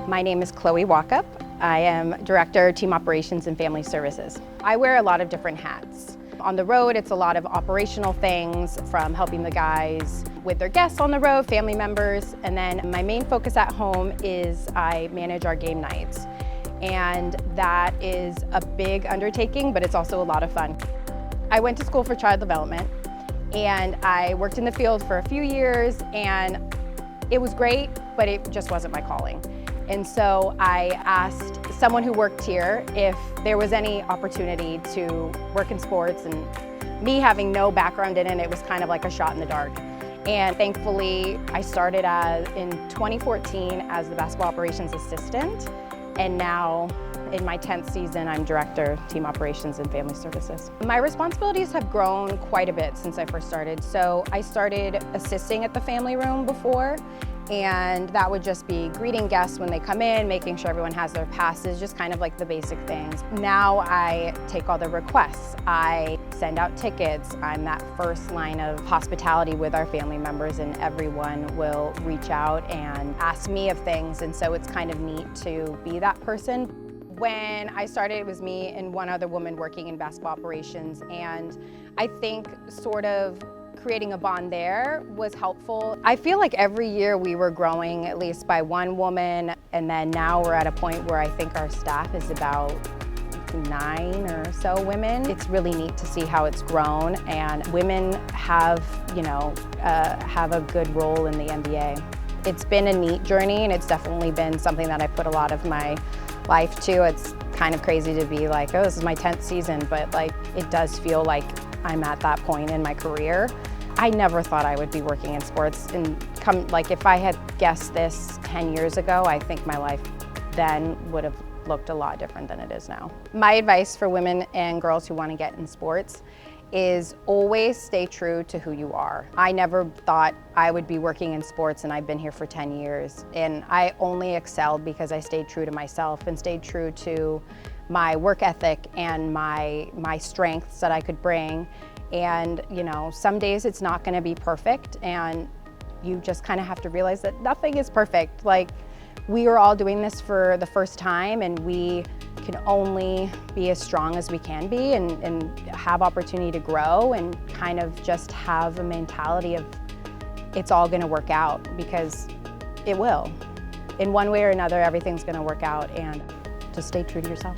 My name is Chloe Walkup. I am Director, Team Operations and Family Services. I wear a lot of different hats. On the road, it's a lot of operational things, from helping the guys with their guests on the road, family members, and then my main focus at home is I manage our game nights. And that is a big undertaking, but it's also a lot of fun. I went to school for child development, and I worked in the field for a few years, and it was great, but it just wasn't my calling. And so I asked someone who worked here if there was any opportunity to work in sports, and me having no background in it, it was kind of like a shot in the dark. And thankfully, I started in 2014 as the basketball operations assistant, and now in my 10th season, I'm Director, Team Operations and Family Services. My responsibilities have grown quite a bit since I first started. So I started assisting at the family room before, and that would just be greeting guests when they come in, making sure everyone has their passes, just kind of like the basic things. Now I take all the requests. I send out tickets. I'm that first line of hospitality with our family members, and everyone will reach out and ask me of things, and so it's kind of neat to be that person. When I started, it was me and one other woman working in basketball operations, and I think sort of creating a bond there was helpful. I feel like every year we were growing at least by one woman, and then now we're at a point where I think our staff is about 9 or so women. It's really neat to see how it's grown, and women have, have a good role in the NBA. It's been a neat journey, and it's definitely been something that I put a lot of my life to. It's kind of crazy to be like, oh, this is my 10th season, but like it does feel like I'm at that point in my career. I never thought I would be working in sports, and if I had guessed this 10 years ago, I think my life then would have looked a lot different than it is now. My advice for women and girls who want to get in sports is always stay true to who you are. I never thought I would be working in sports, and I've been here for 10 years. And I only excelled because I stayed true to myself and stayed true to my work ethic and my strengths that I could bring. And some days it's not gonna be perfect, and you just kind of have to realize that nothing is perfect. Like, we are all doing this for the first time, and we can only be as strong as we can be, and have opportunity to grow, and kind of just have a mentality of it's all gonna work out, because it will. In one way or another, everything's gonna work out, and just stay true to yourself.